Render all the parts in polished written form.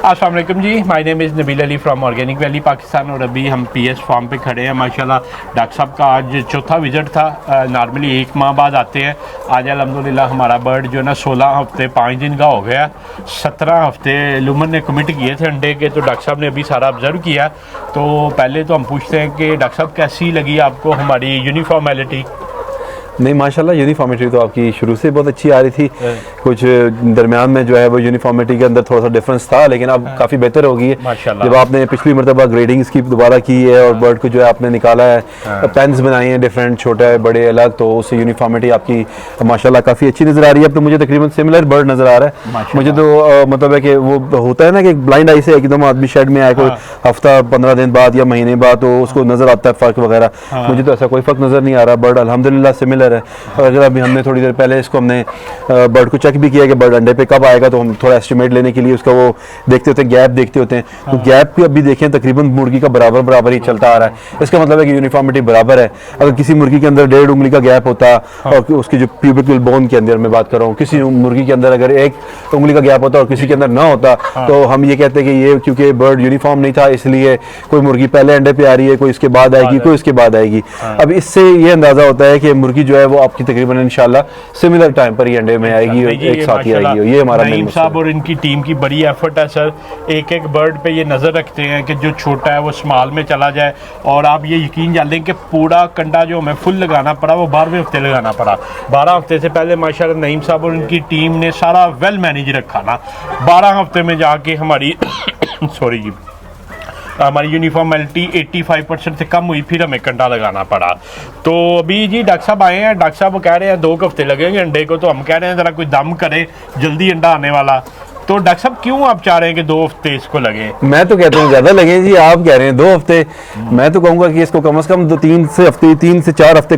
अस्सलाम वालेकुम जी, my name is Nabeel Ali from organic valley Pakistan. और अभी हम पीएस फार्म पे खड़े हैं। माशाल्लाह डॉक्टर साहब का आज चौथा विज़िट था। नॉर्मली 1 माह बाद आते हैं। आज अल्हम्दुलिल्लाह हमारा बर्ड जो है ना 16 हफ्ते 5 दिन का हो गया। 17 हफ्ते लुमन ने कमिट किए थे अंडे के, तो डॉक्टर साहब ने अभी सारा ऑब्ज़र्व किया। तो पहले तो हम पूछते हैं कि डॉक्टर साहब कैसी लगी आपको हमारी यूनिफॉर्मेलिटी? नहीं माशाल्लाह यूनिफॉर्मिटी तो आपकी शुरू से बहुत अच्छी आ रही थी। कुछ दरमियान में जो है वो यूनिफॉर्मिटी के अंदर थोड़ा सा डिफरेंस था, लेकिन अब काफ़ी बेहतर हो गई है। जब आपने पिछली मरतबा ग्रेडिंग्स की दोबारा की है और बर्ड को जो है आपने निकाला है, पेन्स बनाए हैं डिफरेंट, छोटे बड़े अलग, तो उससे यूनिफॉर्मिटी आपकी माशाल्लाह काफ़ी अच्छी नज़र आ रही है। अब तो मुझे तकरीबन सिमिलर बर्ड नज़र आ रहा है। मुझे तो मतलब है कि वो होता है ना कि ब्लाइंड आई से एकदम आदमी शेड में आए कोई हफ्ता 15 दिन बाद या महीने बाद, तो उसको नज़र आता है फ़र्क वगैरह। मुझे तो ऐसा कोई फ़र्क नज़र नहीं आ रहा। बर्ड अल्हम्दुलिल्लाह सिमिलर है। और अगर अभी हमने थोड़ी देर पहले इसको हमने बर्ड को चेक भी किया कि बर्ड अंडे पे कब आएगा, तो हम थोड़ा एस्टिमेट लेने के लिए उसका वो देखते होते हैं, गैप देखते होते हैं। तो गैप भी अभी देखें तकरीबन मुर्गी का बराबर ही चलता आ रहा है। इसका मतलब है कि यूनिफॉर्मिटी बराबर है। अगर किसी मुर्गी के अंदर 1.5 उंगली का गैप होता और उसकी जो प्यूबिकल बोन के अंदर मैं बात कर रहा हूँ, किसी मुर्गी के अंदर अगर 1 उंगली का गैप होता और किसी के अंदर ना होता, तो हम ये कहते हैं कि ये क्योंकि बर्ड यूनिफॉर्म नहीं था, इसलिए कोई मुर्गी पहले अंडे पे आ रही है, कोई इसके बाद आएगी, कोई इसके बाद आएगी। अब इससे ये अंदाजा होता है कि मुर्गी जो है वो आपकी तकरीबन इंशाल्लाह सिमिलर टाइम पर ही अंडे में आएगी, एक साथ ही आएगी। ये हमारा नईम साहब और इनकी टीम की बड़ी एफर्ट है सर। एक बर्ड पे ये नज़र रखते हैं कि जो छोटा है वो स्मॉल में चला जाए। और आप ये यकीन जान लें कि पूरा कंडा जो हमें फुल लगाना पड़ा वो 12वें हफ्ते लगाना पड़ा। 12 हफ्ते से पहले माशाल्लाह नईम साहब और इनकी टीम ने सारा वेल मैनेज रखा ना। 12 हफ्ते में जाके हमारी सॉरी जी, हमारी यूनिफॉर्मेलिटी 85% से कम हुई, फिर हमें कंडा लगाना पड़ा। तो अभी जी डॉक्टर साहब आए हैं। डॉक्टर साहब कह रहे हैं 2 हफ्ते लगेंगे अंडे को, तो हम कह रहे हैं ज़रा कोई दम करे, जल्दी अंडा आने वाला। तो डॉक्टर साहब क्यों आप चाह रहे हैं कि 2 हफ्ते इसको लगे? मैं तो कहता हूँ ज़्यादा लगे जी, आप कह रहे हैं 2 हफ्ते। मैं तो कहूँगा कि इसको कम से कम 3 से 4 हफ्ते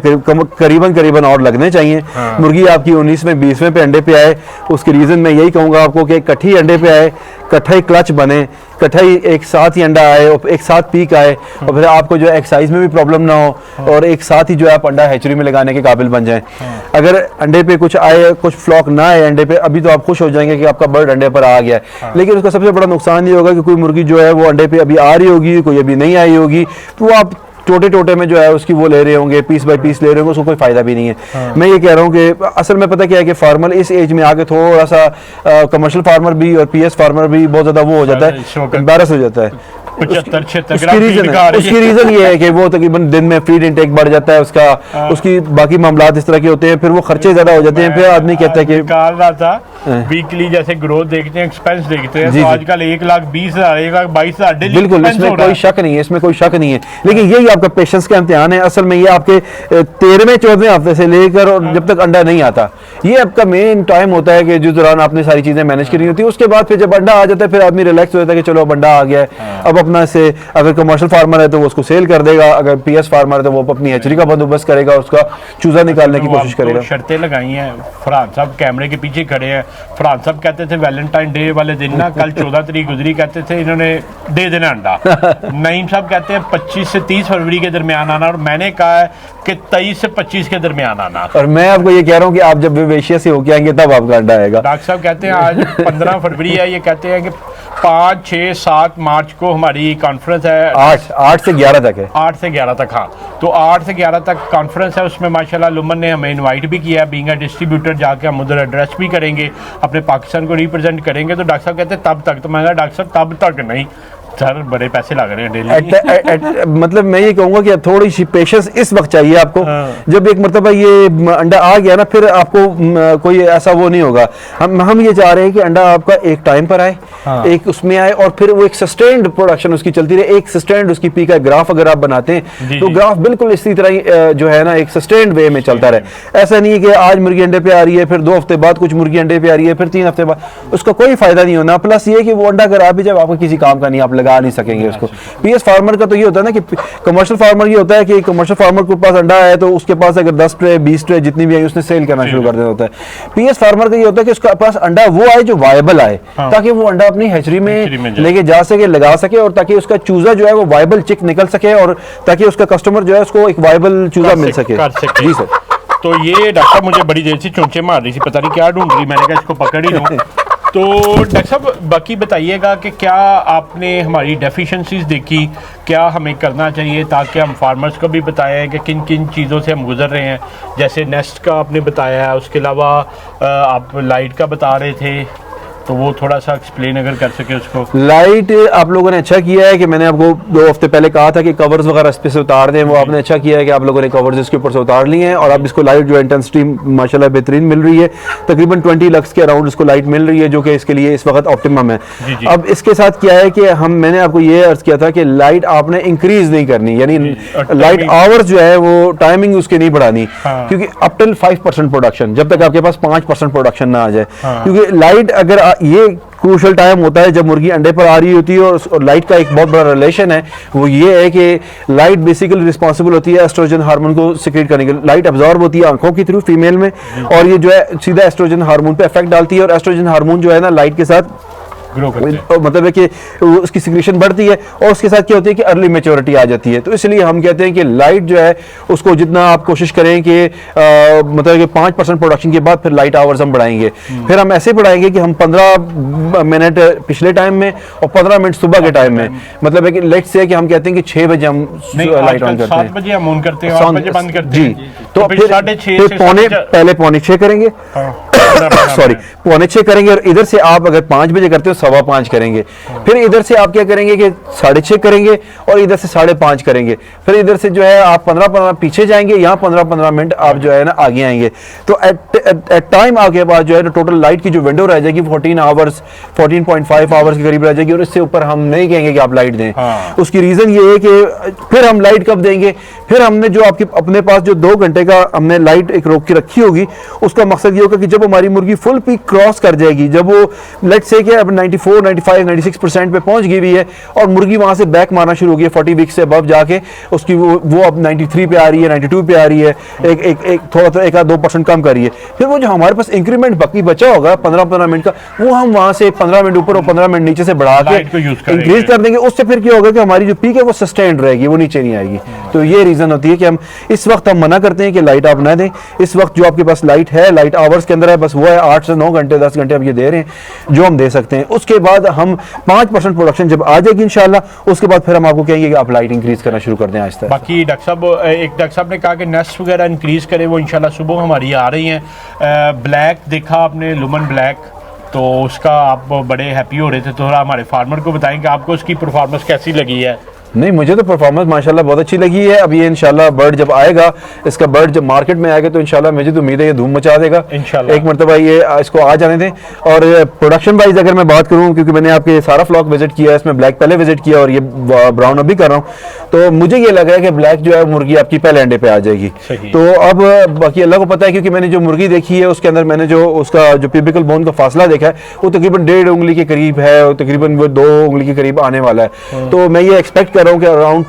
करीबन और लगने चाहिए। मुर्गी आपकी 19वें 20वें पे अंडे पे आए। उसके रीज़न मैं यही कहूँगा आपको कि इकट्ठी अंडे पे आए, इकट्ठा ही क्लच बने, इकट्ठा ही एक साथ ही अंडा आए और एक साथ पीक आए, और फिर आपको जो एक्साइज में भी प्रॉब्लम ना हो और एक साथ ही जो है आप अंडा हैचरी में लगाने के काबिल बन जाएं। अगर अंडे पे कुछ आए, कुछ फ्लॉक ना आए अंडे पे, अभी तो आप खुश हो जाएंगे कि आपका बर्ड अंडे पर आ गया है। लेकिन उसका सबसे बड़ा नुकसान ये होगा कि कोई मुर्गी जो है वो अंडे पे अभी आ रही होगी, कोई अभी नहीं आई होगी, तो आप टोटे में जो है उसकी वो ले रहे होंगे, पीस बाय पीस ले रहे होंगे, उसको कोई फायदा भी नहीं है। मैं ये कह रहा हूँ कि असल में पता क्या है कि फार्मर इस एज में आके थोड़ा सा कमर्शियल फार्मर भी और पीएस फार्मर भी बहुत ज्यादा वो हो जाता है, एम्बैरस हो जाता है। उसकी रीजन ये है कि वो तकरीबन दिन में फीड इनटेक बढ़ जाता है उसका, उसकी बाकी मामलात इस तरह के होते हैं, फिर वो खर्चे ज्यादा हो जाते हैं। फिर आदमी कहता है कि निकाल रहा था वीकली जैसे ग्रोथ देखते हैं, एक्सपेंस देखते हैं, तो आजकल 1,20,000 1,22,000 डेली। बिल्कुल, इसमें कोई शक नहीं है, इसमें कोई शक नहीं है। लेकिन यही आपका पेशेंस का इम्तिहान है। असल में ये आपके 13वें-14वें हफ्ते से लेकर और जब तक अंडा नहीं आता, ये आपका मेन टाइम होता है कि जिस दौरान आपने सारी चीजें मैनेज करनी होती है। उसके बाद फिर जब अंडा आ जाता है, फिर आदमी रिलैक्स हो जाता है कि चलो अब अंडा आ गया है। अब अपना से अगर कमर्शियल फार्मर है तो वो उसको सेल कर देगा, अगर पीएस फार्मर है तो वो अपनी हैचरी का बंदोबस्त करेगा, उसका चूजा निकालने की कोशिश करेगा। शर्तें लगाई हैं। फरहान साहब कैमरे के पीछे खड़े हैं। फरहान साहब कहते थे वैलेंटाइन डे वाले दिन ना, कल 14 तारीख गुजरी, कहते थे इन्होंने दे देना अंडा। नईम साहब कहते हैं 25 से 30 फरवरी के दरमियान आना, और मैंने कहा है कि 23 से 25 के दरमियान आना। और मैं आपको ये कह रहा हूँ कि आप जब विवेशिया से होके आएंगे तब आपका अंडा आएगा। डॉक्टर साहब कहते हैं आज 15 फरवरी है, ये कहते हैं कि 5, 6, 7 मार्च को हमारी कॉन्फ्रेंस है। 8 से 11 तक है। 8 से 11 तक, हाँ। तो 8 से 11 तक कॉन्फ्रेंस है। उसमें माशाल्लाह लुमन ने हमें इनवाइट भी किया है, बीइंग अ डिस्ट्रीब्यूटर। जाके हम उधर एड्रेस भी करेंगे, अपने पाकिस्तान को रिप्रेजेंट करेंगे। तो डॉक्टर साहब कहते हैं तब तक। तो मैं कहा डॉक्टर साहब तब तक नहीं सर, बड़े पैसे लग रहे हैं डेली। मतलब मैं ये कहूँगा कि थोड़ी सी पेशेंस इस वक्त चाहिए आपको। जब एक मरतबा ये अंडा आ गया ना, फिर आपको कोई ऐसा वो नहीं होगा। हम ये चाह रहे हैं कि अंडा आपका एक टाइम पर आए, एक उसमें आए, और फिर वो एक सस्टेन्ड प्रोडक्शन उसकी चलती रहे, एक सस्टेन्ड उसकी पी का ग्राफ अगर आप बनाते हैं तो ग्राफ बिल्कुल इसी तरह जो है ना एक सस्टेन्ड वे में चलता रहे। ऐसा नहीं है कि आज मुर्गी अंडे पे आ रही है, फिर 2 हफ्ते बाद कुछ मुर्गी अंडे पे आ रही है, फिर 3 हफ्ते बाद, उसका कोई फायदा नहीं होना। प्लस ये कि वो अंडा अगर आ भी जाए आपको किसी काम का नहीं, आप लगा नहीं सकेंगे उसको। पीएस फार्मर का तो ये होता है ना कि कमर्शियल फार्मर ये होता है कि कमर्शियल फार्मर के पास अंडा है तो उसके पास अगर 10 ट्रे 20 ट्रे जितनी भी है उसने सेल करना शुरू कर देना होता है। पीएस फार्मर का ये होता है कि उसके पास अंडा वो आए जो वायबल आए, ताकि वो अंडा अपनी हैचरी में लेके जा सके, लगा सके, और ताकि उसका चूजा जो है वो वायबल चिक निकल सके, और ताकि उसका कस्टमर जो है उसको एक वायबल चूजा मिल सके। जी सर। तो ये डॉक्टर मुझे बड़ी देर से चोंचे मार रही थी, पता नहीं क्या ढूंढ रही, मैंने कहा इसको पकड़ ही लूं। तो डॉक्टर साहब बाकी बताइएगा कि क्या आपने हमारी डेफिशिएंसीज देखी, क्या हमें करना चाहिए ताकि हम फार्मर्स को भी बताएं कि किन किन चीज़ों से हम गुजर रहे हैं। जैसे नेस्ट का आपने बताया, उसके अलावा आप लाइट का बता रहे थे, तो वो थोड़ा सा एक्सप्लेन अगर कर सके उसको। लाइट आप लोगों ने अच्छा किया है कि मैंने आपको 2 हफ्ते पहले कहा था कि कवर्स वगैरह इस पे से उतार दें, वो आपने अच्छा किया है कि आप लोगों ने कवर्स इसके ऊपर से उतार लिए हैं और अब इसको लाइट जो इंटेंसिटी माशाल्लाह बेहतरीन मिल रही है। तकरीबन 20 लक्स के अराउंड इसको लाइट मिल रही है, जो कि इसके लिए इस वक्त ऑप्टिमम है। जी। अब इसके साथ क्या है कि मैंने आपको ये अर्ज किया था कि लाइट आपने इंक्रीज नहीं करनी, यानी लाइट आवर्स जो है वो टाइमिंग उसके नहीं बढ़ानी, क्योंकि अप टिल 5% प्रोडक्शन, जब तक आपके पास 5% प्रोडक्शन ना आ जाए। क्योंकि लाइट अगर ये क्रूशल टाइम होता है जब मुर्गी अंडे पर आ रही होती है, और लाइट का एक बहुत बड़ा रिलेशन है, वो ये है कि लाइट बेसिकली रिस्पॉन्सिबल होती है एस्ट्रोजन हार्मोन को सिक्रेट करने के लिए। लाइट अब्जॉर्ब होती है आंखों के थ्रू फीमेल में, और ये जो है सीधा एस्ट्रोजन हार्मोन पे इफेक्ट डालती है, और एस्ट्रोजन हार्मोन जो है ना लाइट के साथ मतलब है कि उसकी सिक्रीशन बढ़ती है, और उसके साथ क्या होती है कि अर्ली मैच्योरिटी आ जाती है। तो इसलिए हम कहते हैं कि लाइट जो है उसको जितना आप कोशिश करें कि मतलब कि 5% प्रोडक्शन के बाद फिर लाइट आवर्स हम बढ़ाएंगे। फिर हम ऐसे बढ़ाएंगे कि हम 15 मिनट पिछले टाइम में और 15 मिनट सुबह के टाइम में, मतलब है कि लेट्स से कि हम कहते हैं कि 6 बजे हम लाइट ऑन करते हैं, 7 बजे हम ऑन करते हैं, 8 बजे बंद करते हैं। जी, तो फिर 6:30 पहले 6:45 करेंगे, सॉरी 6:45 करेंगे, और इधर से आप अगर 5 बजे करते हो 5:15 करेंगे। फिर इधर से आप क्या करेंगे कि 6:30 करेंगे, और इधर से 5:30 करेंगे। फिर इधर से जो है आप 15 पीछे जाएंगे, यहाँ 15 मिनट आप जो है ना आगे आएंगे। तो एट टाइम आपके पास जो है ना टोटल लाइट की जो विंडो रह जाएगी 14 आवर्स, 14.5 आवर्स के करीब रह जाएगी, और इससे ऊपर हम नहीं कहेंगे कि आप लाइट दें। उसकी रीजन ये है कि फिर हम लाइट कब देंगे, फिर हमने जो आपके अपने पास जो 2 घंटे का हमने लाइट एक रोक के रखी होगी, उसका मकसद ये होगा कि जब हमारी मुर्गी फुल पीक क्रॉस कर जाएगी, जब वो लेट्स से कि अब 94, 95, 96% पे पहुंच गई हुई है, और मुर्गी वहां से बैक मारना शुरू हो गई है 40 वीक से अबव जाके, उसकी वो अब 93 पे आ रही है, 92 पे आ रही है, एक थोड़ा 1-2% कम कर रही है। फिर वो जो हमारे पास इंक्रीमेंट बाकी बचा होगा 15 मिनट का, वो हम वहां से 15 मिनट ऊपर और 15 मिनट नीचे से बढ़ा के इंक्रीज कर देंगे। उससे फिर क्या होगा कि हमारी जो पीक है वो सस्टेन्ड रहेगी, वो नीचे नहीं आएगी। तो ये रीजन होती है कि हम इस वक्त हम मना करते हैं कि लाइट आप ना दें। इस वक्त जो आपके पास लाइट है, लाइट आवर्स के अंदर है, बस वो है 8 से 9 घंटे, 10 घंटे हम ये दे रहे हैं जो हम दे सकते हैं। उसके बाद हम 5% प्रोडक्शन जब आ जाएगी इंशाल्लाह, उसके बाद फिर हम आपको कहेंगे कि आप लाइट इंक्रीज करना शुरू कर दें आज तक। बाकी डॉक्टर साहब ने कहा कि नेस्ट वगैरह इंक्रीज करें, वो इंशाल्लाह सुबह हमारी आ रही हैं। ब्लैक देखा आपने, लुमन ब्लैक, तो उसका आप बड़े हैप्पी हो रहे थे, थोड़ा हमारे फार्मर को बताएं कि आपको उसकी परफॉर्मेंस कैसी लगी है। नहीं, मुझे तो परफॉर्मेंस माशाल्लाह बहुत अच्छी लगी है। अब ये इंशाल्लाह बर्ड जब आएगा, इसका बर्ड जब मार्केट में आएगा, तो इंशाल्लाह मुझे तो उम्मीद है ये धूम मचा देगा इंशाल्लाह। एक मरतबा ये इसको आ जाने दें। और प्रोडक्शन वाइज अगर मैं बात करूं, क्योंकि मैंने आपके सारा फ्लॉक विजिट किया है, इसमें ब्लैक पहले विजिट किया और ये ब्राउन अभी कर रहा हूँ, तो मुझे ये लग रहा है कि ब्लैक जो है मुर्गी आपकी पहले अंडे पे आ जाएगी। तो अब बाकी अल्लाह को पता है, क्योंकि मैंने जो मुर्गी देखी है उसके अंदर मैंने जो उसका जो पिबिकल बोन का फासला देखा है वो तकरीबन 1.5 उंगली के करीब है, तकरीबन वो 2 उंगली के करीब आने वाला है। तो मैं ये एक्सपेक्ट कर रहा हूँ कि अराउंड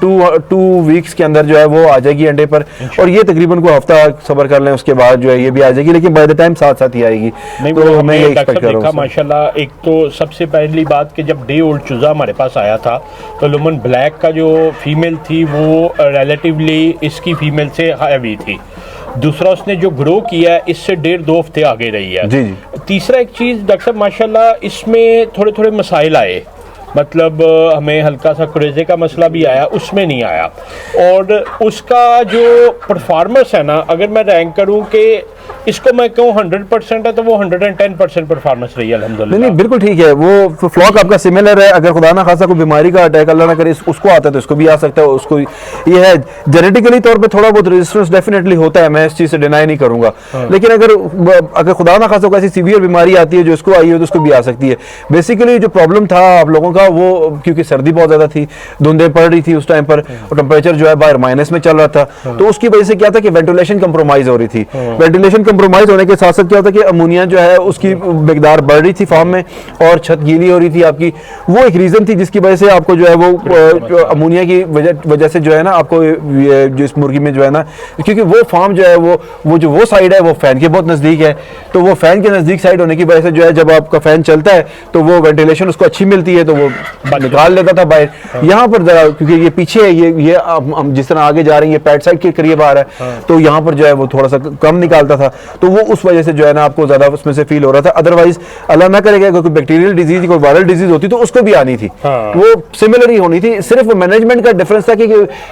2 वीक्स के अंदर जो है वो आ जाएगी अंडे पर, और ये तकरीबन को हफ्ता सबर कर लें, उसके बाद जो है ये भी आ जाएगी, लेकिन बाय द टाइम साथ ही आएगी। तो मैं ये एक्सपेक्ट कर रहा हूं माशाल्लाह। एक तो सबसे पहली बात कि जब डे ओल्ड चूजा हमारे पास आया था, तो लुमन ब्लैक का जो फीमेल थी वो रिलेटिवली इसकी फीमेल से हैवी थी। दूसरा, उसने जो ग्रो किया है इससे 1.5-2 हफ्ते आगे रही है। जी। तीसरा एक चीज़ डॉक्टर साहब, माशाल्लाह इसमें थोड़े मसाइल आए, मतलब हमें हल्का सा कुरेजे का मसला भी आया, उसमें नहीं आया। और उसका जो परफॉर्मेंस है ना, अगर मैं रैंक करूं कि इसको मैं कहूँ 100% है, तो वो 110% परफॉर्मेंस रही है अल्हम्दुलिल्लाह। नहीं, बिल्कुल ठीक है। वो फ्लॉक आपका सिमिलर है। अगर खुदा ना खासा कोई बीमारी का अटैक अल्लाह ना करे उसको आता है तो इसको भी आ सकता है। उसको ये है जेनेटिकली तौर पे थोड़ा बहुत रेजिस्टेंस डेफिनेटली होता है, मैं इस चीज़ से डिनाई नहीं करूंगा। लेकिन अगर खुदा ना खासा कोई ऐसी सीवियर बीमारी आती है जो इसको आई हो तो उसको भी आ सकती है। बेसिकली जो प्रॉब्लम था आप लोगों का, वो क्योंकि सर्दी बहुत ज़्यादा थी, धुंधें पड़ रही थी उस टाइम पर, और टेम्परेचर जो है बाहर माइनस में चल रहा था, तो उसकी वजह से क्या था कि वेंटिलेशन कंप्रोमाइज हो रही थी। वेंटिलेशन कंप्रोमाइज होने के साथ साथ क्या होता है कि अमोनिया जो है उसकी मिकदार बढ़ रही थी फार्म में, और छत गीली हो रही थी आपकी। वो एक रीज़न थी जिसकी वजह से आपको जो है वो अमोनिया की वजह से जो है ना आपको जो इस मुर्गी में जो है ना, क्योंकि वो फार्म जो है वो साइड है वो फैन के बहुत नज़दीक है, तो वो फैन के नज़दीक साइड होने की वजह से जो है जब आपका फैन चलता है तो वो वेंटिलेशन उसको अच्छी मिलती है, तो वो निकाल लेता था बाहर। यहाँ पर जरा क्योंकि ये पीछे है, ये हम जिस तरह आगे जा रहे हैं ये पैड साइड के करीब आ रहा है, तो यहाँ पर जो है वो थोड़ा सा कम निकालता था। था, तो वो उस वजह से जो है ना आपको ज़्यादा उसमें से फील हो रहा था। अदरवाइज अल्लाह ना करेगा कोई बैक्टीरियल डिजीज, कोई वायरल डिजीज होती तो उसको भी आनी थी, वो सिमिलर ही होनी थी। सिर्फ मैनेजमेंट का डिफरेंस था कि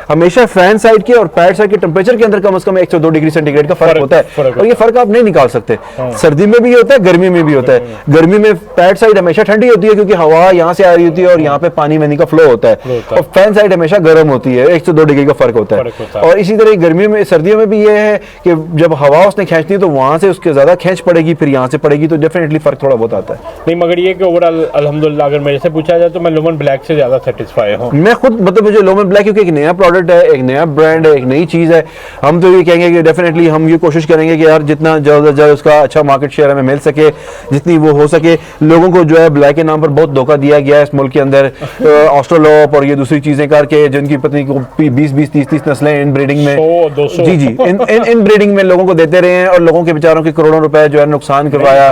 हमेशा फैन साइड के और पैड साइड के टेम्परेचर के अंदर कम से कम 1 से 2 डिग्री सेंटीग्रेड का फर्क होता है, और ये फर्क आप नहीं निकाल सकते। सर्दी में भी होता है, गर्मी में भी होता है। गर्मी में पैड साइड हमेशा ठंडी होती है क्योंकि हवा यहाँ से आ रही होती है और यहाँ पे पानी में का फ्लो होता है, और फैन साइड हमेशा गर्म होती है, 1 से 2 डिग्री का फर्क होता है। और इसी तरह गर्मियों में, सर्दियों में भी ये है कि जब हवा उसने खींचती है तो वहां से उसके ज्यादा खींच पड़ेगी, फिर यहाँ से पड़ेगी, तो डेफिनेटली फर्क थोड़ा बहुत आता है। नहीं, मगर ये कि ओवरऑल अल्हम्दुलिल्लाह अगर मेरे से पूछा जाए तो मैं लुमन ब्लैक से ज्यादा सेटिस्फाई हूँ। मैं खुद मतलब मुझे लुमन ब्लैक, क्योंकि एक नया प्रोडक्ट है, एक नया ब्रांड है, एक नई चीज है, हम तो ये कहेंगे कि डेफिनेटली हम ये कोशिश करेंगे कि यार जितना जल्द से जल्द उसका अच्छा मार्केट शेयर हमें मिल सके, जितनी वो हो सके। लोगों को जो है ब्लैक के नाम पर बहुत धोखा दिया गया है इस मुल्क के अंदर, ऑस्ट्रेलोप और ये दूसरी चीजें करके, जिनकी पत्नी को 20-20, 30-30 नस्लें इन ब्रीडिंग में, 100-200 जी इन ब्रीडिंग में लोगों को देते रहे हैं, और लोगों के बेचारों के करोड़ों रुपए जो है नुकसान करवाया।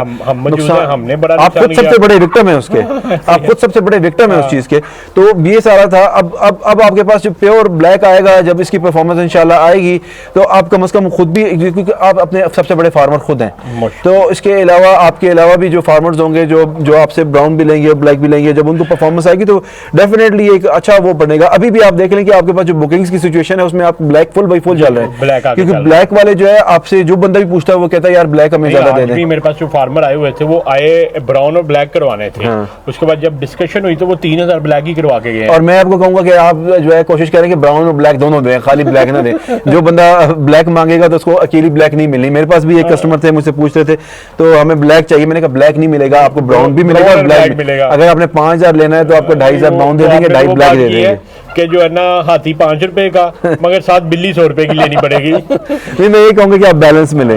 हमने बड़ा आप खुद सबसे बड़े विक्टिम है उसके, आप खुद सबसे बड़े विक्टिम है उस चीज के। तो ये सारा था। अब आपके पास जो प्योर ब्लैक आएगा, जब इसकी परफॉर्मेंस इंशाल्लाह आएगी, तो आप कम से कम खुद भी, क्योंकि आप अपने सबसे बड़े फार्मर खुद हैं, तो इसके अलावा आपके अलावा भी जो फार्मर्स होंगे जो आपसे ब्राउन भी लेंगे, ब्लैक भी लेंगे, जब उनको परफॉर्मेंस आएगी तो डेफिनेटली एक अच्छा वो बनेगा। अभी भी आप देख लें कि आपके पास जो बुकिंग्स की सिचुएशन है उसमें आप ब्लैक फुल बाई फुल चल रहे हैं, क्योंकि ब्लैक वाले जो है आपसे जो बंदा भी पूछता है वो कहता है यार ब्लैक हमें ज्यादा दे दें। मेरे पास जो फार्मर आए हुए थे वो आए ब्राउन और ब्लैक करवाने थे, उसके बाद जब डिस्कशन हुई तो वो 3000 ब्लैक ही करवा के गए। और मैं आपको कहूंगा कि आप जो है कोशिश करें कि ब्राउन और ब्लैक दोनों दें, खाली ब्लैक ना दें। जो बंदा ब्लैक मांगेगा तो उसको अकेली ब्लैक नहीं मिलनी। मेरे पास भी एक कस्टमर थे, मुझसे पूछ रहे थे तो हमें ब्लैक चाहिए, मैंने कहा ब्लैक नहीं मिलेगा, आपको ब्राउन भी मिलेगा और ब्लैक मिलेगा। अगर आपने 5000 लेना है तो आपको 2500 ब्राउन दे देंगे, 2.5 ब्लैक दे देंगे। कि जो है ना हाथी 5 रुपए का, मगर साथ बिल्ली 100 रुपए की लेनी पड़ेगी। नहीं, मैं ये कहूंगा कि आप बैलेंस मिले,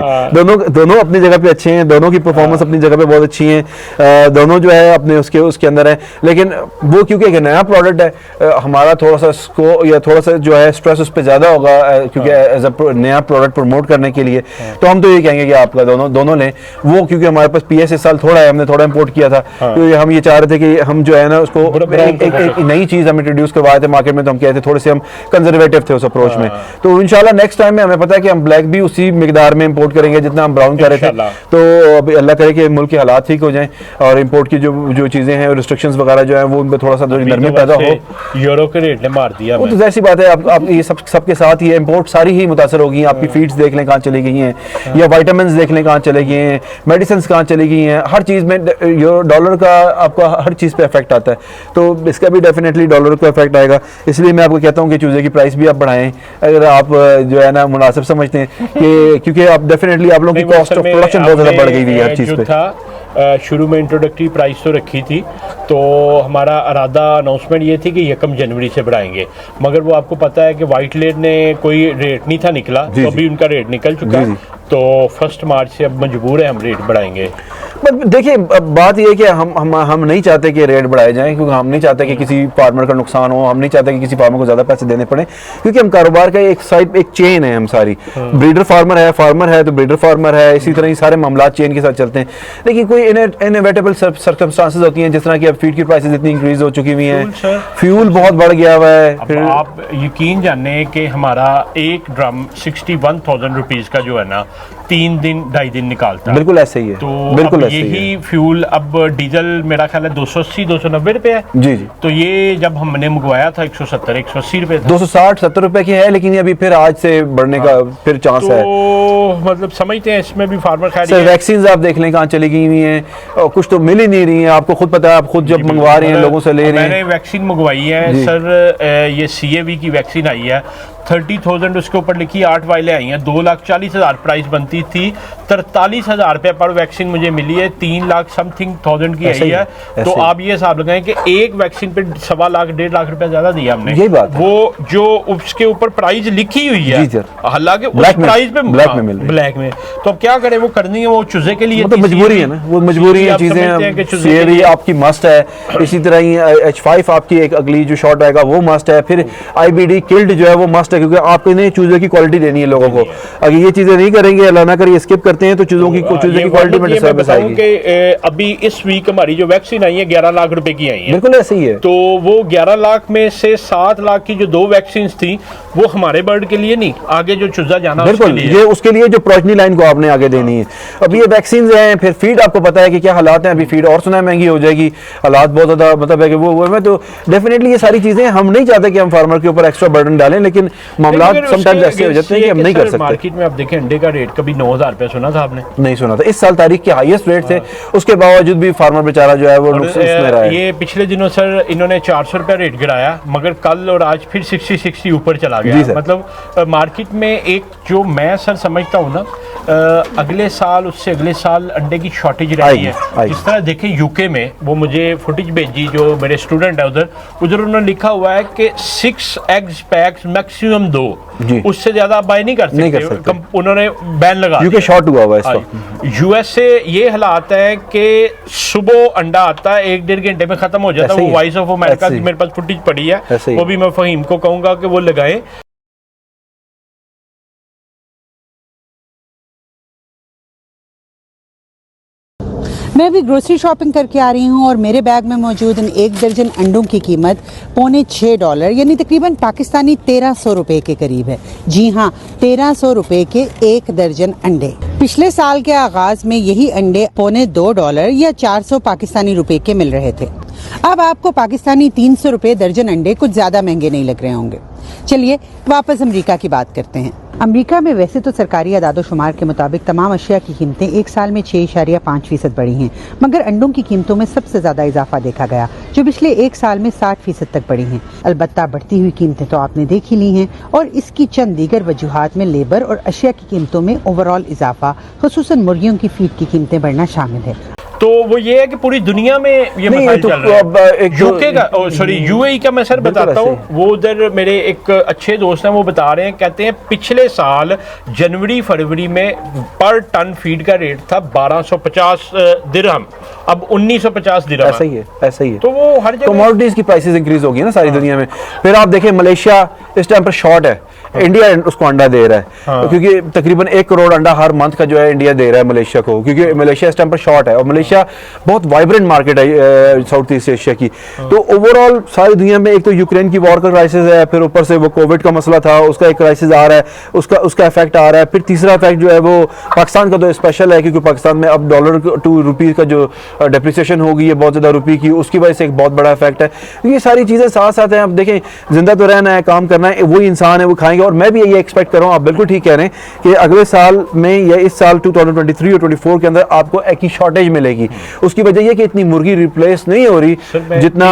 दोनों अपनी जगह पे अच्छे हैं, दोनों की परफॉर्मेंस अपनी जगह पे बहुत अच्छी है, दोनों जो है अपने उसके अंदर है। लेकिन वो क्योंकि एक नया प्रोडक्ट है, हमारा थोड़ा सा इसको या थोड़ा सा जो है स्ट्रेस उस पर ज्यादा होगा, क्योंकि एज अ नया प्रोडक्ट प्रमोट करने के लिए। तो हम तो ये कहेंगे कि आपका दोनों लें वो, क्योंकि हमारे पास PS इस साल थोड़ा है, हमने थोड़ा इंपोर्ट किया था, तो हम ये चाह रहे थे कि हम जो है ना उसको एक नई चीज हम इंट्रोड्यूस करवाए थे मार्केट में, तो हम कहते थोड़े से हम कंजर्वेटिव थे उस अप्रोच में। तो इंशाल्लाह नेक्स्ट टाइम में हमें पता है कि हम ब्लैक भी उसी मिकदार में इंपोर्ट करेंगे जितना हम ब्राउन कर रहे थे। तो अभी अल्लाह करे कि मुल्क के हालात ठीक हो जाएं और इंपोर्ट की जो चीजें हैं, रिस्ट्रिक्शंस वगैरह जो है वो उन पे थोड़ा सा नरमी पैदा हो। यूरो के रेट ने मार दिया, वो तो जैसी बात है, आप ये सबके साथ ही इंपोर्ट सारी ही मुतासर होगी। आपकी फीड्स देख लें कहाँ चली गई हैं, या वाइटामिन देख लें कहाँ चले गए हैं, मेडिसिन कहाँ चली गई हैं, हर चीज़ में डॉलर का आपका हर चीज़ पे इफेक्ट आता है। तो इसका भी डेफिनेटली डॉलर को इफेक्ट आएगा। इसलिए मैं आपको कहता हूँ कि चूजे की प्राइस भी आप बढ़ाएं अगर आप जो है ना मुनासिब समझते हैं, कि क्योंकि आप डेफिनेटली आप लोगों की कॉस्ट ऑफ प्रोडक्शन बहुत ज़्यादा बढ़ गई हुई है हर चीज़ पे। शुरू में इंट्रोडक्टरी प्राइस तो रखी थी, तो हमारा इरादा अनाउंसमेंट ये थी कि 1 जनवरी से बढ़ाएंगे, मगर वो आपको पता है कि वाइट लेड ने कोई रेट नहीं था निकला, तो अभी उनका रेट निकल चुका है, तो 1 मार्च से अब मजबूर है हम रेट बढ़ाएंगे। देखिए बात यह है कि हम नहीं चाहते कि रेट बढ़ाए जाएं, क्योंकि हम नहीं चाहते कि किसी फार्मर का नुकसान हो, हम नहीं चाहते कि किसी फार्मर को ज़्यादा पैसे देने पड़े, क्योंकि हम कारोबार का एक चेन है, हम सारी ब्रीडर फार्मर है तो ब्रीडर फार्मर है, इसी तरह ही सारे मामला चेन के साथ चलते हैं। लेकिन कोई इनएविटेबल सर्कमस्टांसेस होती हैं, जिस तरह की अब फीड की प्राइसेस इतनी इंक्रीज हो चुकी हुई हैं, फ्यूल बहुत बढ़ गया हुआ है। फिर आप यकीन जाने कि हमारा एक ड्रम 61,000 रुपीज़ का जो है ना 3 दिन 2.5 दिन निकालता है। बिल्कुल ऐसे ही है, तो बिल्कुल अब यही फ्यूल अब डीजल मेरा ख्याल है 280-290 रुपए है जी। तो ये जब हमने मंगवाया था 170-180 रुपए था, 260-70 रुपए की है, लेकिन ये अभी फिर आज से बढ़ने का फिर चांस है। तो मतलब समझते हैं इसमें भी फार्मर खैर सर वैक्सीन आप देख लें कहाँ चली गई हुई हैं, और कुछ तो मिल ही नहीं रही है, आपको खुद पता है, आप खुद जब मंगवा रहे हैं लोगों से ले रहे हैं। मैंने वैक्सीन मंगवाई है सर, ये CAV की वैक्सीन आई है, 30,000 उसके ऊपर लिखी, 8 वाइलें आई हैं, 2,40,000 प्राइस बनती थी, 43,000 रुपये पर वैक्सीन मुझे मिली है, 3 लाख समथिंग थाउजेंड की आई है। तो आप ये हिसाब लगाएं कि एक वैक्सीन पे 1.25 लाख 1.5 लाख रुपया ज्यादा दिया हमने। यही बात वो जो उसके ऊपर प्राइस लिखी हुई है, हालांकि उस प्राइस पे ब्लैक में, तो अब क्या करें, वो करनी है, वो चूजे के लिए तो मजबूरी है ना, वो मजबूरी है, चीजें आपकी मस्ट है। इसी तरह ही H5 आपकी एक अगली जो शॉट आएगा वो मस्ट है, फिर IBD किल्ड जो है वो मस्ट है, क्योंकि आपको नहीं चूजे की क्वालिटी देनी है लोगों को। अगर ये चीजें नहीं करेंगे, अल्लाह ना करिए, स्किप करते हैं तो चीज़ों की कुछ चीज़ों की क्वालिटी में डिस्टर्बेंस आएगी। अभी इस वीक हमारी जो वैक्सीन आई है 11 लाख रुपए की आई है, बिल्कुल ऐसे ही है। तो वो 11 लाख में से 7 लाख की जो 2 वैक्सीन थी वो हमारे बर्ड के लिए नहीं, आगे जो चूजा जाना बिल्कुल, ये उसके लिए जो प्रोजनी लाइन को आपने आगे देनी है। अभी ये वैक्सीन हैं, फिर फीड आपको पता है कि क्या हालात हैं, अभी फीड और सुना महंगी हो जाएगी, हालात बहुत ज़्यादा मतलब है कि वो में तो डेफिनेटली ये सारी चीज़ें हम नहीं चाहते कि हम फार्मर के ऊपर एक्स्ट्रा बर्डन डालें, लेकिन मामला समटाइम्स ऐसे हो जाते हैं कि हम नहीं कर सकते। मार्केट में आप देखें अंडे का रेट कभी 9,000 रुपए सुना था आपने? नहीं सुना था। इस साल तारीख के हाईएस्ट रेट थे, उसके बावजूद भी फार्मर बेचारा जो है वो नुकसान में रहा है। ये पिछले दिनों सर इन्होंने 400 रुपए रेट गिराया, मगर कल और आज फिर 60 ऊपर चला गया। मतलब मार्केट में एक जो मैं सर समझता हूँ ना, अगले साल उससे अगले साल अंडे की शॉर्टेज रही है। जिस तरह देखें यूके में, वो मुझे फुटेज भेजी जो मेरे स्टूडेंट है उधर उन्होंने लिखा हुआ है कि 6 एग्स पैक्स मैक्सिमम 2, उससे ज्यादा आप बाय नहीं कर सकते। उन्होंने बैन लगा यूके शॉर्ट हुआ हुआ है। यूएसए ये हालात है कि सुबह अंडा आता है 1-1.5 घंटे में खत्म हो जाता है। वो वॉइस ऑफ अमेरिका की मेरे पास फुटेज पड़ी है, वो भी मैं फहीम को कहूंगा कि वो लगाए। मैं भी ग्रोसरी शॉपिंग करके आ रही हूँ और मेरे बैग में मौजूद इन 1 दर्जन अंडों की कीमत $6.25 यानी तकरीबन पाकिस्तानी 1300 रुपए के करीब है। जी हाँ, 1300 रुपए के 1 दर्जन अंडे। पिछले साल के आगाज में यही अंडे $2.25 या 400 पाकिस्तानी रुपए के मिल रहे थे। अब आपको पाकिस्तानी 300 रुपए दर्जन अंडे कुछ ज्यादा महंगे नहीं लग रहे होंगे। चलिए वापस अमेरिका की बात करते हैं। अमेरिका में वैसे तो सरकारी अदादोशुमार के मुताबिक तमाम अशिया की कीमतें एक साल में 6.5% बढ़ी हैं, मगर अंडों की कीमतों में सबसे ज्यादा इजाफा देखा गया, जो पिछले एक साल में 60% तक बढ़ी हैं। अलबत्ता बढ़ती हुई कीमतें तो आपने देख ही ली हैं, और इसकी चंद दीगर वजूहात में लेबर और अशिया की कीमतों में ओवरऑल इजाफा, खुसूसन मुर्गियों की फीड की कीमतें बढ़ना शामिल है। तो वो ये है कि पूरी दुनिया में ये मसाइल चल रहे हैं। यूके का यूएई का मैं सर बताता हूँ। वो उधर मेरे एक अच्छे दोस्त हैं, वो बता रहे हैं, कहते हैं पिछले साल जनवरी फरवरी में पर टन फीड का रेट था 1250 दिरहम, अब 1950 दिरहम। ऐसा ही है, ऐसा ही है। तो वो हर जगह कमोडिटीज की प्राइसेस इंक्रीज हो गई ना सारी दुनिया में। फिर आप देखें मलेशिया इस टाइम पर शॉर्ट है, इंडिया उसको अंडा दे रहा है, क्योंकि तकरीबन 1 करोड़ अंडा हर मंथ का जो है इंडिया दे रहा है मलेशिया को, क्योंकि मलेशिया इस टाइम पर शॉर्ट है और मलेशिया बहुत वाइब्रेंट मार्केट है साउथ ईस्ट एशिया की। तो ओवरऑल सारी दुनिया में एक तो यूक्रेन की वॉर का क्राइसिस है, फिर ऊपर से वो कोविड का मसला था, उसका एक क्राइसिस आ रहा है, उसका इफेक्ट आ रहा है। फिर तीसरा इफेक्ट जो है वो पाकिस्तान का तो स्पेशल है, क्योंकि पाकिस्तान में अब डॉलर टू रुपीज का जो डेप्रिसिएशन हो गई है बहुत ज्यादा रुपये की, उसकी वजह से एक बहुत बड़ा इफेक्ट है। ये सारी चीजें साथ साथ हैं। अब देखें, जिंदा तो रहना है, काम करना है, वही इंसान है, वो खाएंगे। और मैं भी यही एक्सपेक्ट कर रहा हूँ, आप बिल्कुल ठीक कह रहे हैं कि अगले साल में या इस साल 2023 और 24 के अंदर आपको एक ही शॉर्टेज मिलेगी। उसकी वजह यह कि इतनी मुर्गी रिप्लेस नहीं हो रही जितना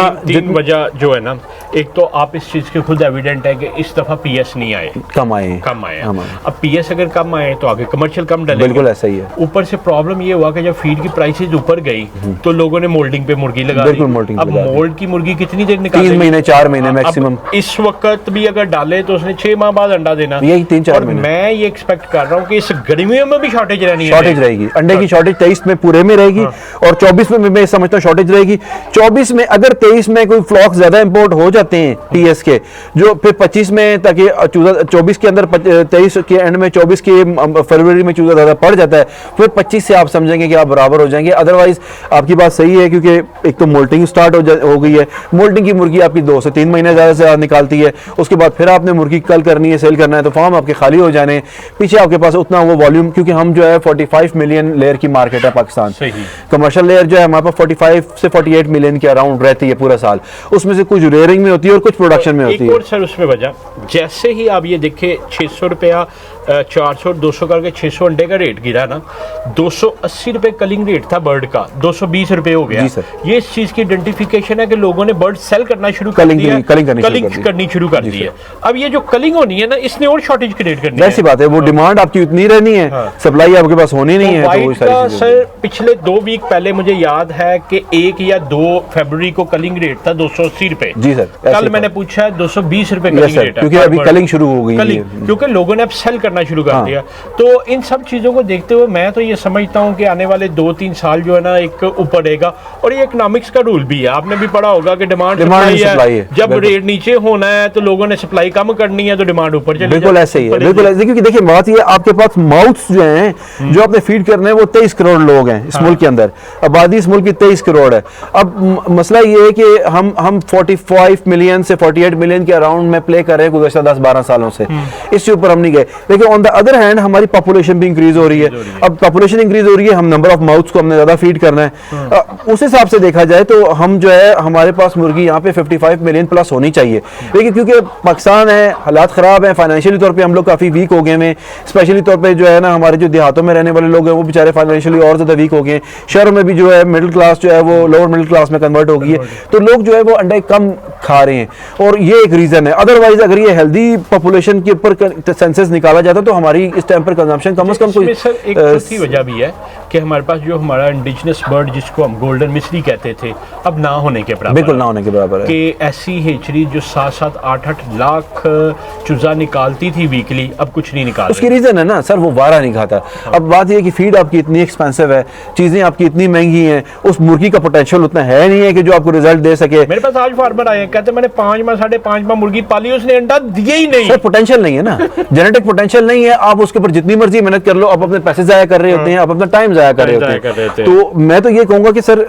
वजह जो है ना, एक तो आप इस चीज के खुद एविडेंट है कि इस दफा पीएस नहीं आए, कम आए। अब पीएस अगर कम आए तो आगे कमर्शियल कम डलेंगे। बिल्कुल ऐसा ही है। ऊपर से प्रॉब्लम ये हुआ कि जब फीड की प्राइसेस ऊपर गई तो लोगों ने मोल्डिंग पे मुर्गी लगा दी। अब मोल्ड की मुर्गी कितनी देर निकालेगी? 3 महीने 4 महीने मैक्सिमम। इस वक्त भी अगर डाले तो उसने 6 माह बाद अंडा देना, यही 3-4 महीने। मैं ये एक्सपेक्ट कर रहा हूँ कि इस गर्मियों में भी शॉर्टेज रहेगी। अंडे की शॉर्टेज 23 में पूरे में रहेगी और 24 में मैं समझता हूँ शॉर्टेज रहेगी। 24 में अगर 23 में कोई फ्लॉक्स ज्यादा इंपोर्ट हो जाते हैं टीएस के, जो फिर 25 में ताकि 24 के अंदर 23 के एंड में 24 के फरवरी में चूजा ज्यादा पड़ जाता है, फिर 25 से आप समझेंगे कि आप बराबर हो जाएंगे। अदरवाइज आपकी बात सही है, क्योंकि एक तो मोल्टिंग स्टार्ट हो गई है। मोल्टिंग की मुर्गी आपकी 2 से 3 महीने ज्यादा से ज्यादा निकालती है। उसके बाद फिर आपने मुर्गी कल करनी है, सेल करना है, तो फार्म आपके खाली हो जाने, पीछे आपके पास उतना वो वॉल्यूम, क्योंकि हम जो है 45 मिलियन लेयर की मार्केट है पाकिस्तान। कमर्शियल लेयर जो है हमारे पास 45 से 48 मिलियन के अराउंड रहती है पूरा साल। उसमें से कुछ रेयरिंग में होती है और कुछ प्रोडक्शन में होती है। और सर उसमें वजह, जैसे ही आप ये देखें 600 रुपया 400 200 करके 600 अंडे का रेट गिरा ना, 280 रुपए कलिंग रेट था बर्ड का, 220 रुपए हो गया। ये इस चीज की आइडेंटिफिकेशन है कि लोगों ने बर्ड सेल करना शुरू कर दिया, कलिंग करनी शुरू कर दी है। अब ये जो कलिंग होनी है ना, इसने और शॉर्टेज क्रिएट करनी है। ऐसी बात है, वो डिमांड आपकी उतनी रहनी है, सप्लाई आपके पास होनी नहीं है। वाइट का सर पिछले 2 वीक पहले मुझे याद है कि 1 या 2 फरवरी को कलिंग रेट था 280 रुपए। जी सर, कल मैंने पूछा 220 रुपए कलिंग रेट है, क्योंकि अभी कलिंग शुरू हो गई है, क्योंकि लोगों ने अब सेल करना करना शुरू कर दिया। तो इन सब चीज़ों को देखते हुए मैं तो ये समझता हूँ कि आने वाले 2-3 साल जो है ना एक ऊपर रहेगा। और ये इकोनॉमिक्स का रूल भी है, आपने भी पढ़ा होगा कि डिमांड सप्लाई है, जब रेट नीचे होना है तो लोगों ने सप्लाई कम करनी है तो डिमांड ऊपर चली। बिल्कुल ऐसे ही है, बिल्कुल ऐसे। क्योंकि देखिए बात ये, आपके पास माउथ्स जो हैं जो आपने फीड करने हैं वो 23 करोड़ लोग हैं इस मुल्क के अंदर, आबादी इस मुल्क की 23 करोड़ है। अब मसला ये है कि हम 45 मिलियन से 48 मिलियन के अराउंड में प्ले कर रहे हैं गुज़श्ता 10-12 सालों से, इससे ऊपर हम नहीं गए। लेकिन ऑन द अदर हैंड हमारी पॉपुलेशन भी इंक्रीज हो रही है। अब पॉपुलेशन इंक्रीज हो रही है, हम नंबर ऑफ माउथ्स को हमने ज्यादा फीड करना है। उस हिसाब से देखा जाए तो हम जो है हमारे पास मुर्गी यहाँ पे 55 मिलियन प्लस होनी चाहिए। लेकिन क्योंकि पाकिस्तान है, हालात खराब है, फाइनेंशियली तौर पे हम लोग काफी वीक हो गए हैं, स्पेशली तौर पे जो है ना हमारे जो देहातों में रहने वाले लोग हैं वो बेचारे फाइनेंशियली और ज्यादा वीक हो गए। शहरों में भी जो है मिडिल क्लास जो है वो लोअर मिडिल क्लास में कन्वर्ट हो गई है, तो लोग जो है वो अंडे कम खा रहे हैं और ये एक रीजन है। अदरवाइज अगर ये हेल्दी पॉपुलेशन के ऊपर सेंसस निकाला जाता तो हमारी इस टाइम पर कंजम्पशन कम से कम कोई एक दूसरी वजह भी है कि हमारे पास जो हमारा इंडिजिनस बर्ड जिसको हम गोल्डन मिस्री कहते थे अब ना होने के बराबर, बिल्कुल ना होने के बराबर है। कि ऐसी हेचरी जो 7-7, 8-8 लाख चूजा निकालती थी वीकली अब कुछ नहीं निकाल। उसकी रीजन है ना सर, वो वारा नहीं खाता। अब बात ये कि फीड आपकी इतनी एक्सपेंसिव है, चीजें आपकी इतनी महंगी हैं, उस मुर्गी का पोटेंशियल उतना है नहीं है कि जो आपको रिजल्ट दे सके। मेरे पास आज फार्मर आए कहते मैंने 5 माह 5.5 माह मुर्गी पाली, उसने अंडा दिया ही नहीं। सर पोटेंशियल नहीं है ना, जेनेटिक पोटेंशियल नहीं है। आप उसके ऊपर जितनी मर्जी मेहनत कर लो, आप अपने पैसे जाया कर रहे होते हैं, आप अपना टाइम जाया कर रहे होते हैं। तो मैं तो ये कहूंगा कि सर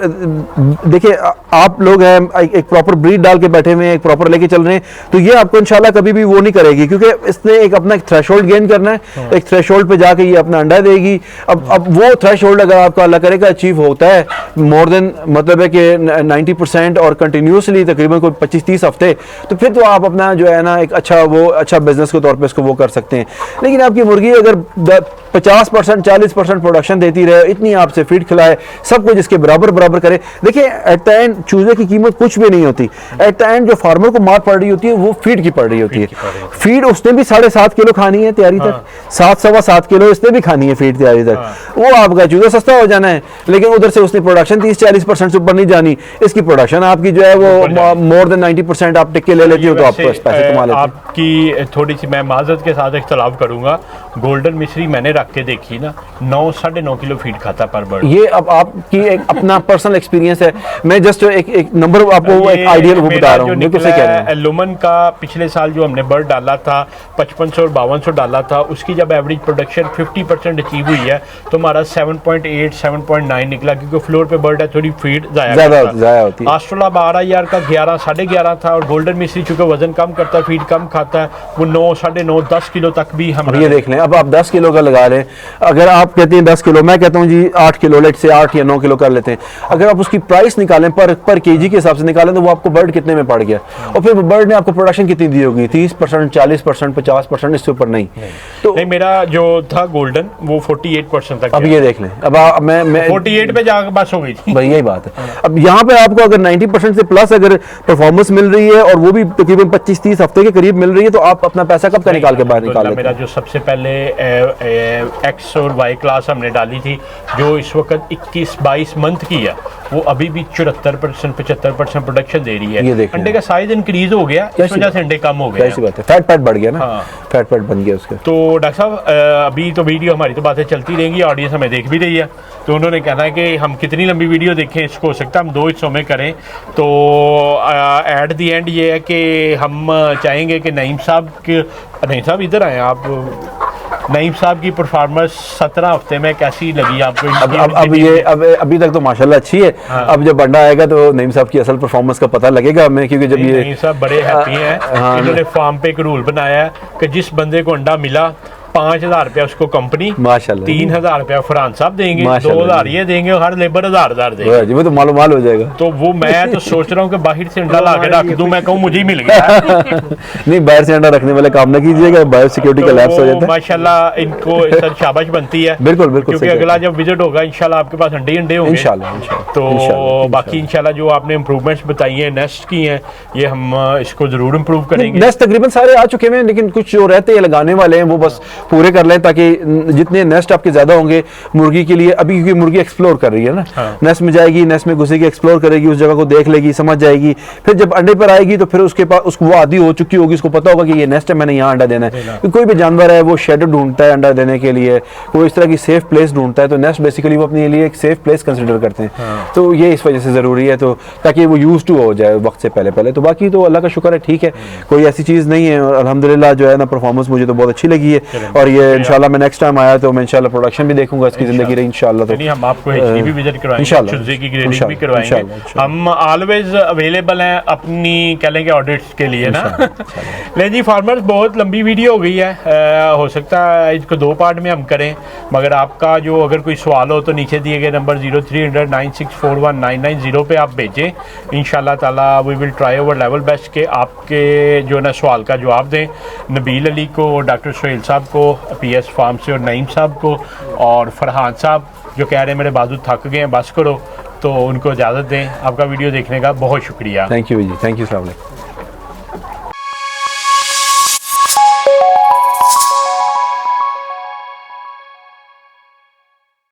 देखिए आप लोग हैं एक प्रॉपर ब्रीड डाल के बैठे हुए हैं, एक प्रॉपर लेके चल रहे हैं, तो ये आपको इंशाल्लाह कभी भी वो नहीं करेगी, क्योंकि इसने एक अपना थ्रेशोल्ड गेन करना है। एक थ्रेशोल्ड पे जाके ये अपना अंडा देगी। अब वो थ्रेशोल्ड अगर आपका अल्लाह करेगा अचीव होता है मोर देन, मतलब है कि 90% और कंटिन्यूसली तकरीबन कोई 25-30 हफ्ते, तो फिर तो आप अपना जो है ना एक अच्छा बिजनेस के तौर पे इसको वो कर सकते हैं। लेकिन आपकी मुर्गी अगर 50%, 40% प्रोडक्शन देती रहे, इतनी आपसे फीड खिलाए, सब कुछ इसके बराबर करे, देखिए एट द एंड चूजे की कीमत कुछ भी नहीं होती। एट द एंड जो फार्मर को मार पड़ रही होती है वो फीड की पड़ रही होती है। फीड उसने भी 7.5 किलो खानी है तैयारी तक, 7-7.25 किलो इसने भी खानी है फीड तैयारी तक। वो आपका चूजा सस्ता हो जाना है, लेकिन उधर से उसने प्रोडक्शन 30-40% से ऊपर नहीं जानी। इसकी प्रोडक्शन आपकी जो है वो मोर देन 90% आप टिक्के ले लेती हो, तो आप पैसे कमा लेते हो। आपकी थोड़ी सी मैं माजरत के साथ इख्तलाफ करूंगा, गोल्डन मिस्री मैंने रख के देखी ना 9-9.5 किलो फीड खाता पर बर्ड। ये अब आपकी एक अपना पर्सनल एक्सपीरियंस है, मैं जस्ट एक नंबर आपको एक आइडियल वो बता रहा हूँ। बिल्कुल सही कह रहे हैं। लुमन का पिछले साल जो हमने बर्ड डाला था 5500 और 5200 डाला था, उसकी जब एवरेज प्रोडक्शन 50% अचीव हुई है तो हमारा 7.8 7.9 निकला, क्योंकि फ्लोर पे बर्ड है थोड़ी फीड ज़्यादा होती है। ऑस्ट्रेलिया 12,000 का 11 11.5 था, और गोल्डन मिस्री चूंकि वजन कम करता है फीड कम खाता है, वो 9 9.5 10 किलो तक भी हम ये देख लें। अब आप 10 किलो का लगा लें, अगर आप कहते हैं 10 किलो, मैं कहता हूँ जी 8 किलो, लेट से 8 या 9 किलो कर लेते हैं। अगर आप उसकी प्राइस निकालें पर केजी के हिसाब से निकालें तो वो आपको बर्ड कितने में पड़ गया, और फिर बर्ड ने आपको प्रोडक्शन कितनी दी होगी, 30%, 40%, 50%, इससे ऊपर नहीं। तो नहीं, मेरा जो था गोल्डन वो 48% तक। अब ये देख लें, अब मैं 48 पे जाकर बस हो गई थी। भाई यही बात है। अब यहाँ पे आपको अगर 90% से प्लस अगर परफॉर्मेंस मिल रही है और वो भी तकरीबन 25-30 हफ्ते के करीब मिल रही है, तो आप अपना पैसा कब का निकाल के बाहर निकाल लेते हैं। मेरा जो सबसे पहले एक्स और वाई क्लास हमने डाली थी जो इस वक्त 21-22 मंथ की है, वो अभी भी 74% 75% प्रोडक्शन दे रही है। अंडे का साइज इंक्रीज हो गया, इस वजह से अंडे कम हो गए। ऐसी बात है, फैट पैट बढ़ गया ना। फैट पैट बन गया उसके। तो डॉक्टर साहब अभी तो वीडियो हमारी तो बातें चलती रहेंगी, ऑडियंस हमें देख भी रही है, तो उन्होंने कहना है कि हम कितनी लंबी वीडियो देखें, इसको हो सकता है हम 2 हिस्सों में करें। तो एट दी एंड ये है कि हम चाहेंगे कि नईम साहब इधर आए आप। नईम साहब की परफॉर्मेंस 17 हफ्ते में कैसी लगी आपको? अभी तक तो माशाल्लाह अच्छी है। अब जब अंडा आएगा तो नईम साहब की असल परफॉर्मेंस का पता लगेगा हमें, क्योंकि जब ये नईम साहब बड़े हैप्पी हैं। इन्होंने फार्म पे एक रूल बनाया है कि जिस बंदे को अंडा मिला 5,000 रुपया उसको कंपनी, माशाल्लाह 3,000 रुपया फरहान साहब देंगे, 2,000 ये देंगे, और हर लेबर 1,000 देंगे। वो तो मालूमाल हो जाएगा। तो वो मैं तो सोच रहा हूँ कि बाहर से अंडा ला के रख दूं, मैं कहूँ मुझे ही मिल गया। नहीं, बाहर से अंडा रखने वाले काम ना कीजिएगा, बायो सिक्योरिटी का लैप्स हो जाता है। माशाल्लाह इनको सर शाबाश बनती है। बिल्कुल, क्योंकि अगला जब विजिट होगा इंशाल्लाह आपके पास अंडे होंगे इंशाल्लाह। तो बाकी इंशाल्लाह जो आपने इंप्रूवमेंट्स बताई हैं, नेस्ट की हैं, ये हम इसको जरूर इंप्रूव करेंगे। नेस्ट तकरीबन सारे आ चुके हैं, लेकिन कुछ जो रहते हैं लगाने वाले हैं वो बस पूरे कर लें, ताकि जितने नेस्ट आपके ज़्यादा होंगे मुर्गी के लिए, अभी क्योंकि मुर्गी एक्सप्लोर कर रही है ना, नेस्ट में जाएगी, नेस्ट में घुसेगी, एक्सप्लोर करेगी, उस जगह को देख लेगी, समझ जाएगी, फिर जब अंडे पर आएगी तो फिर उसके पास उसको वो आदी हो चुकी होगी, उसको पता होगा कि ये नेस्ट है, मैंने यहाँ अंडा देना है। कोई भी जानवर है वो शेड ढूंढता है अंडा देने के लिए, कोई इस तरह की सेफ प्लेस ढूंढता है, तो नेस्ट बेसिकली वो अपने लिए एक सेफ प्लेस कंसिडर करते हैं। तो ये इस वजह से ज़रूरी है, तो ताकि वो यूज टू हो जाए वक्त से पहले पहले। तो बाकी तो अल्लाह का शुक्र है, ठीक है, कोई ऐसी चीज़ नहीं है, और अल्हम्दुलिल्लाह जो है ना परफॉर्मेंस मुझे तो बहुत अच्छी लगी है। और ये इंशाल्लाह मैं नेक्स्ट टाइम आया तो मैं इंशाल्लाह प्रोडक्शन भी देखूंगा इसकी ज़िंदगी रही इंशाल्लाह। तो हम आपको एचडी भी विजिट करवाएंगे, चूजे की ग्रेडिंग भी करवाएंगे। हम ऑलवेज अवेलेबल हैं अपनी कह लेंगे ऑडिट्स के लिए ना। ले जी फार्मर्स, बहुत लंबी वीडियो हो गई है, हो सकता है इसको 2 पार्ट में हम करें, मगर आपका जो अगर कोई सवाल हो तो नीचे दिए गए नंबर 0300 9641 पे आप भेजें। इंशाल्लाह ताला we will try over level best के आपके जो ना सवाल का जवाब दें। नबील अली को, डॉक्टर सोहेल साहब को PS फार्म से, और नईम साहब को, और फरहान साहब जो कह रहे हैं मेरे बाजू थक गए हैं बस करो, तो उनको इजाज़त दें। आपका वीडियो देखने का बहुत शुक्रिया। Thank you ji, thank you. अस्सलाम वालेकुम।